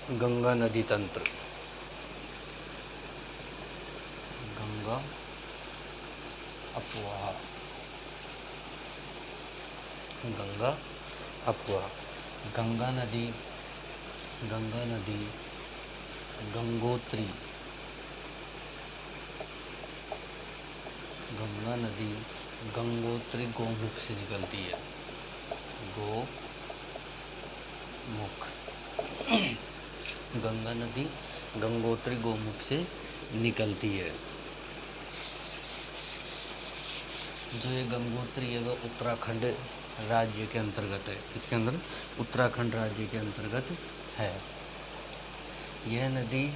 गंगा नदी तंत्र। गंगा अफवाह। गंगा अफवाह। गंगा नदी, गंगा नदी गंगोत्री, गंगा नदी गंगोत्री गोमुख से निकलती है। गोमुख। गंगा नदी गंगोत्री गोमुख से निकलती है। जो ये गंगोत्री है वह उत्तराखंड राज्य के अंतर्गत है। किसके अंदर? उत्तराखंड राज्य के अंतर्गत है। यह नदी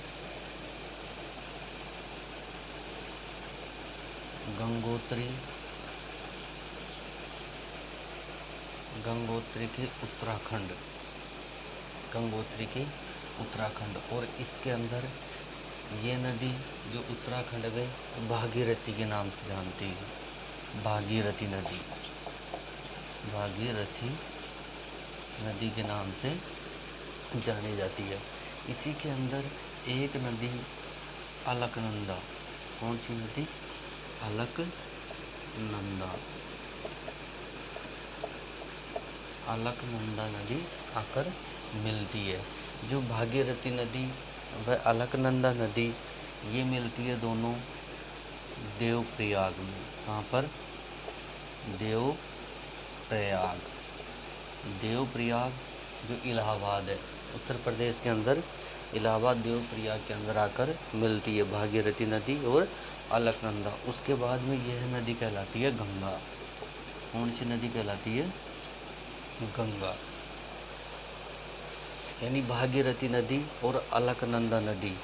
गंगोत्री के उत्तराखंड, गंगोत्री के उत्तराखंड, और इसके अंदर ये नदी जो उत्तराखंड में भागीरथी के नाम से जानती है। भागीरथी नदी, भागीरथी नदी के नाम से जानी जाती है। इसी के अंदर एक नदी अलकनंदा। कौन सी नदी? अलकनंदा। अलकनंदा नदी आकर मिलती है। जो भागीरथी नदी व अलकनंदा नदी ये मिलती है दोनों देवप्रयाग में। कहाँ पर? देवप्रयाग। देवप्रयाग जो इलाहाबाद है, उत्तर प्रदेश के अंदर इलाहाबाद देवप्रयाग के अंदर आकर मिलती है भागीरथी नदी और अलकनंदा। उसके बाद में यह नदी कहलाती है गंगा। कौन सी नदी कहलाती है? गंगा। यानी भागीरथी नदी और अलकनंदा नदी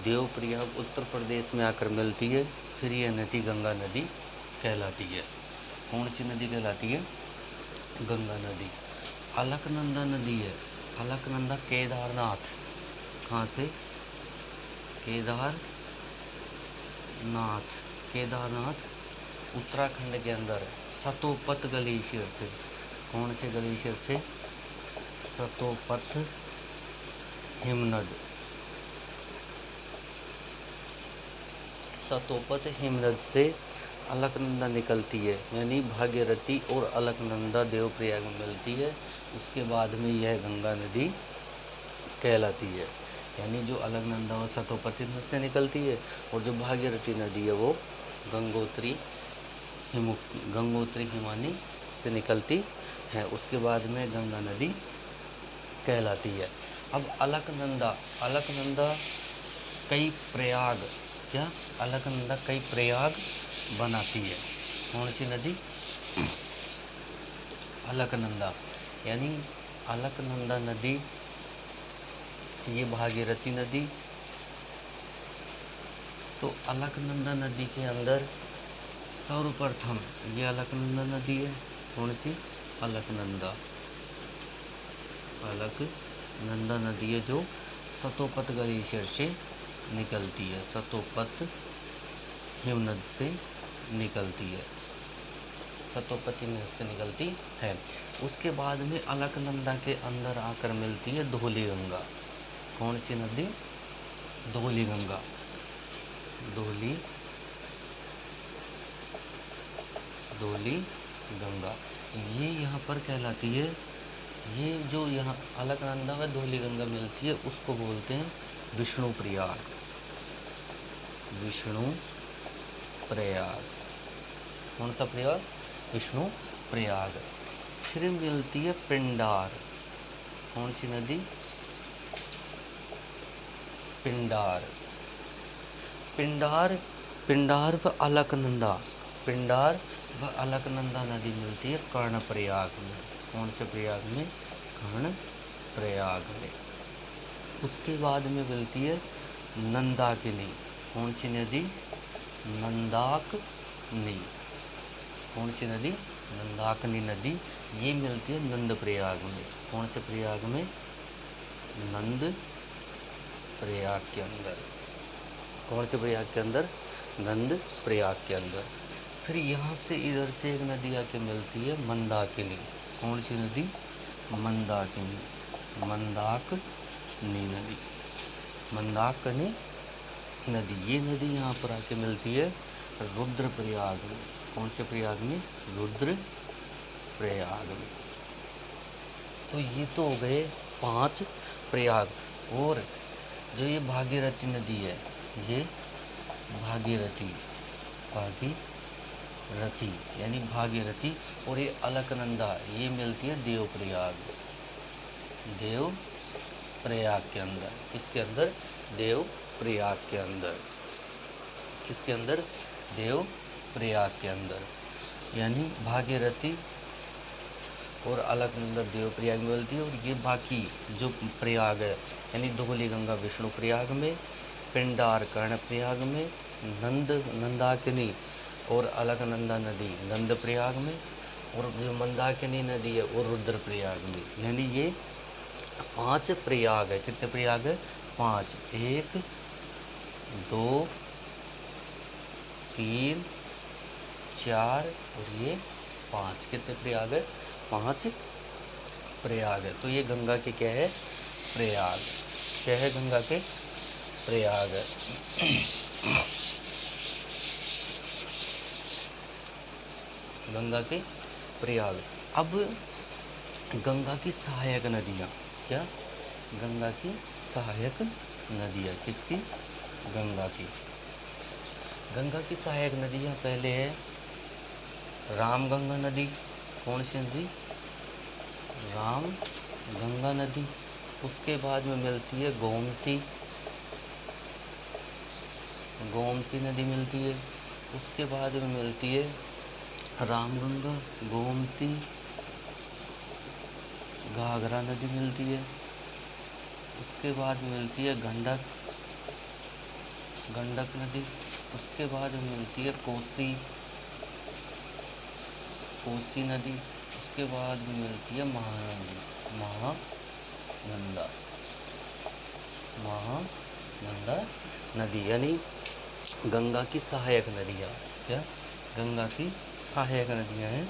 देवप्रयाग उत्तर प्रदेश में आकर मिलती है, फिर यह नदी गंगा नदी कहलाती है। कौन सी नदी कहलाती है? गंगा नदी। अलकनंदा नदी है, अलकनंदा केदारनाथ। कहाँ से? केदारनाथ। केदारनाथ उत्तराखंड के अंदर सतोपत ग्लेशियर से। कौन से ग्लेशियर से? सतोपत हिमनद। सतोपत हिमनद से अलकनंदा निकलती है। यानी भागीरथी और अलकनंदा देवप्रयाग में मिलती है। उसके बाद में यह गंगा नदी कहलाती है। यानी जो अलकनंदा और सतोपत हिमनद से निकलती है, और जो भागीरथी नदी है वो गंगोत्री हिमानी से निकलती है। उसके बाद में गंगा नदी कहलाती है। अब अलकनंदा कई प्रयाग, क्या? अलकनंदा कई प्रयाग बनाती है। कौन सी नदी? अलकनंदा। यानी अलकनंदा नदी ये भागीरथी नदी, तो अलकनंदा नदी के अंदर सर्वप्रथम ये अलकनंदा नदी है। कौन सी? अलकनंदा नदी है जो सतोपत ग्लेशियर से निकलती है, सतोपत हिमनद से निकलती है, सतोपत हिमनद से निकलती है। उसके बाद में अलकनंदा के अंदर आकर मिलती है धौली गंगा। कौन सी नदी? धौली गंगा। धौली गंगा ये यहाँ पर कहलाती है। ये जो यहाँ अलकनंदा व धौली गंगा मिलती है उसको बोलते हैं विष्णु प्रयाग। विष्णु प्रयाग। कौन सा प्रयाग? विष्णु प्रयाग। फिर मिलती है पिंडार। कौन सी नदी? पिंडार। पिंडार व अलकनंदा, पिंडार व अलकनंदा नदी मिलती है कर्णप्रयाग में। कौन से प्रयाग में? कर्णप्रयाग में। उसके बाद में मिलती है नंदाकिनी। कौन सी नदी? नंदाकिनी। कौन सी नदी? नंदाकिनी नदी ये मिलती है नंदप्रयाग में। कौन से प्रयाग में? नंद प्रयाग के अंदर। कौन से प्रयाग के अंदर? नंद प्रयाग के अंदर। फिर यहाँ से इधर से एक नदी आके मिलती है मंदाकिनी। कौन सी नदी? मंदाकिनी। मंदाकिनी नदी, मंदाकिनी नदी। ये नदी यहाँ पर आके मिलती है रुद्रप्रयाग में। कौन से प्रयाग में? रुद्रप्रयाग में। तो ये तो हो गए 5 प्रयाग। और जो ये भागीरथी नदी है, ये भागीरथी यानी भागीरथी, और ये अलकनंदा ये मिलती है देवप्रयाग के अंदर। किसके अंदर? देवप्रयाग के अंदर। किसके अंदर? देवप्रयाग के अंदर। यानी भागीरथी और अलकनंदा देवप्रयाग में मिलती है। और ये बाकी जो प्रयाग है, यानी धौली गंगा विष्णु प्रयाग में, पिंडार कर्णप्रयाग में, नंदाकिनी और अलकनंदा नदी नंद प्रयाग में, और जो मंदाकिनी नदी है वो रुद्रप्रयाग में। यानी ये 5 प्रयाग है। कितने प्रयाग है? 5। 1 2 3 4 और ये 5। कितने प्रयाग है? 5 प्रयाग है। तो ये गंगा के क्या है? प्रयाग। क्या है? गंगा के प्रयाग है। गंगा के प्रयाग। अब गंगा की सहायक नदियाँ। क्या? गंगा की सहायक नदियाँ। किसकी? गंगा की। गंगा की सहायक नदियाँ पहले है रामगंगा नदी। कौन सी नदी? रामगंगा नदी। उसके बाद में मिलती है गोमती नदी मिलती है। उसके बाद में मिलती है रामगंगा, गोमती, घाघरा नदी मिलती है। उसके बाद मिलती है गंडक नदी। उसके बाद मिलती है कोसी नदी। उसके बाद मिलती है महानंदा नदी। यानी गंगा की सहायक नदियाँ। क्या? गंगा की सहायक नदियाँ हैं।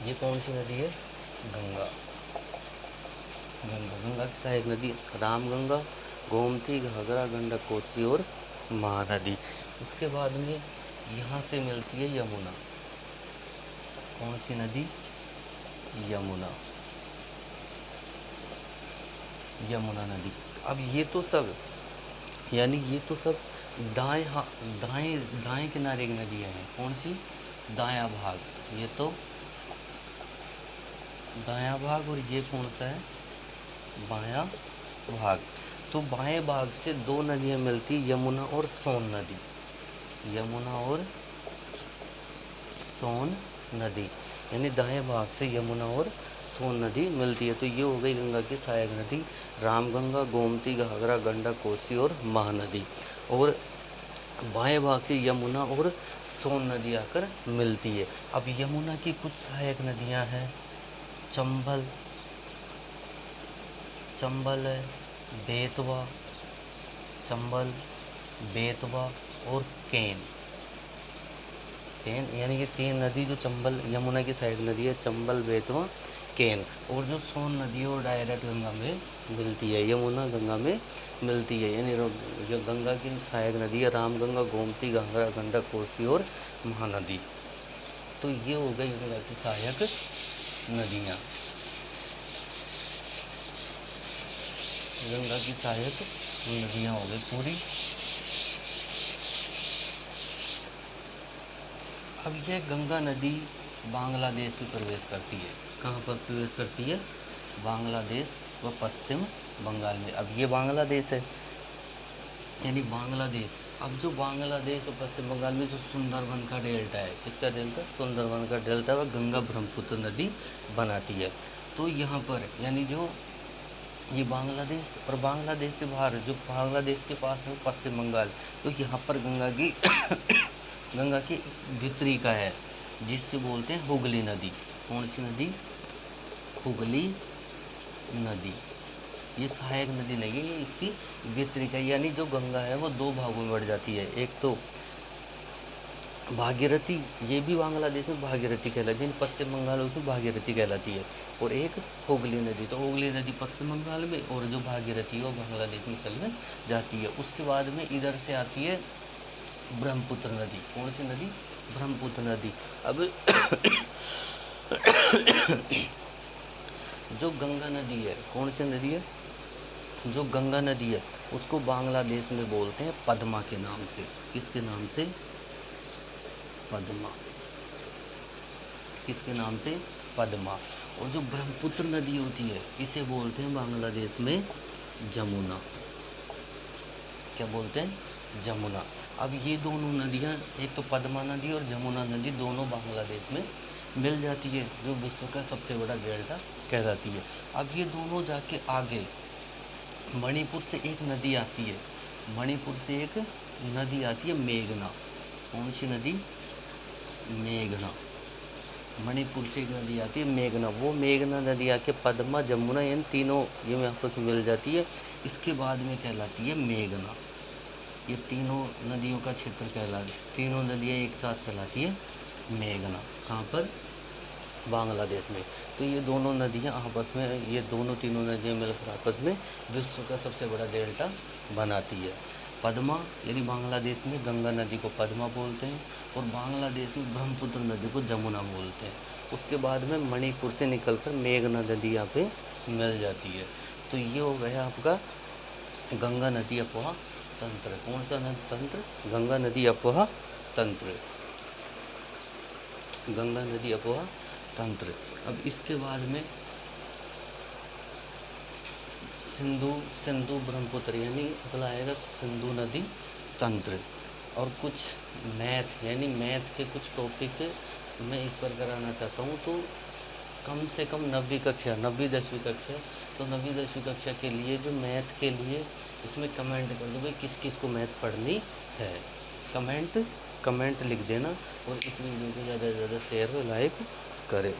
ये कौन सी नदी है? गंगा की सहायक नदी रामगंगा, गोमती, घाघरा, गंडक, कोसी और महानदी। उसके बाद में यहाँ से मिलती है यमुना। कौन सी नदी? यमुना नदी। अब ये तो सब दाएं किनारे की नदियाँ हैं। कौन सी? दायां भाग। ये तो दायां भाग, और ये कौन सा है? बायां भाग। तो बाएं भाग से 2 नदियाँ मिलती, यमुना और सोन नदी। यानी दाएं भाग से यमुना और सोन नदी मिलती है। तो ये हो गई गंगा की सहायक नदी रामगंगा, गोमती, घाघरा, गंडक, कोसी और महानदी। और बाएं भाग से यमुना और सोन नदी आकर मिलती है। अब यमुना की कुछ सहायक नदियां हैं। चंबल है, बेतवा और केन। यानी कि 3 नदी जो यमुना की सहायक नदी है, चंबल, बेतवा, केन। और जो सोन नदी है वो डायरेक्ट गंगा में मिलती है, यमुना गंगा में मिलती है। यानी जो गंगा की सहायक नदी है रामगंगा, गोमती, घाघरा, गंडक, कोसी और महानदी। तो ये हो गई गंगा की सहायक नदियाँ। गंगा की सहायक नदियाँ हो गई पूरी। अब यह गंगा नदी बांग्लादेश में प्रवेश करती है। कहाँ पर प्रवेश करती है? बांग्लादेश व पश्चिम बंगाल में। अब ये बांग्लादेश है, यानी बांग्लादेश। अब जो बांग्लादेश और पश्चिम बंगाल में जो सुंदरवन का डेल्टा है, किसका डेल्टा? सुंदरवन का डेल्टा वह गंगा ब्रह्मपुत्र नदी बनाती है। तो यहाँ पर यानी जो ये बांग्लादेश और बांग्लादेश से बाहर जो बांग्लादेश के पास है पश्चिम बंगाल, तो यहाँ पर गंगा की वितरिका है, जिससे बोलते हैं हुगली नदी। कौन सी नदी? हुगली नदी। ये सहायक नदी नहीं है, ये इसकी वितरिका। यानी जो गंगा है वो 2 भागों में बढ़ जाती है। एक तो भागीरथी, ये भी बांग्लादेश में भागीरथी कहलाती है, पश्चिम बंगाल उसमें भागीरथी कहलाती है। और एक हुगली नदी, तो हुगली नदी पश्चिम बंगाल में, और जो भागीरथी है वो बांग्लादेश में चलने जाती है। उसके बाद में इधर से आती है ब्रह्मपुत्र नदी। कौन सी नदी? ब्रह्मपुत्र नदी। अब जो गंगा नदी है, कौन सी नदी है? जो गंगा नदी है उसको बांग्लादेश में बोलते हैं पद्मा के नाम से। किसके नाम से? पद्मा। किसके नाम से? पद्मा। और जो ब्रह्मपुत्र नदी होती है इसे बोलते हैं बांग्लादेश में जमुना। क्या बोलते हैं? जमुना। अब ये दोनों नदियाँ, एक तो पद्मा नदी और जमुना नदी, दोनों बांग्लादेश में मिल जाती है, जो विश्व का सबसे बड़ा डेल्टा कहलाती है। अब ये दोनों जाके आगे मणिपुर से एक नदी आती है, मणिपुर से एक नदी आती है मेघना। कौन सी नदी? मेघना। मणिपुर से एक नदी आती है मेघना। वो मेघना नदी आके पद्मा, जमुना, इन तीनों ये में आपस में मिल जाती है। इसके बाद में कहलाती है मेघना। ये तीनों नदियों का क्षेत्र कहलाता है, तीनों नदियाँ एक साथ कहलाती है मेघना। कहाँ पर? बांग्लादेश में। तो ये दोनों नदियाँ आपस में, ये तीनों नदियाँ मिलकर आपस में विश्व का सबसे बड़ा डेल्टा बनाती है। पद्मा यानी बांग्लादेश में गंगा नदी को पद्मा बोलते हैं, और बांग्लादेश में ब्रह्मपुत्र नदी को जमुना बोलते हैं। उसके बाद में मणिपुर से निकलकर मेघना नदी यहाँ पे मिल जाती है। तो ये हो गया आपका गंगा नदी अफवाह तंत्र। कौन सा तंत्र? गंगा नदी अफवाह तंत्र। गंगा नदी अफवाह तंत्र। अब इसके बाद में सिंधु ब्रह्मपुत्र, यानी अगला आएगा सिंधु नदी तंत्र। और कुछ मैथ, यानी मैथ के कुछ टॉपिक मैं इस पर कराना चाहता हूँ। तो कम से कम 9वीं 10वीं कक्षा, तो 9वीं 10वीं कक्षा के लिए जो मैथ के लिए, इसमें कमेंट कर दो भाई किस किस को मैथ पढ़नी है। कमेंट लिख देना, और इस वीडियो को ज़्यादा से ज़्यादा शेयर और लाइक करें।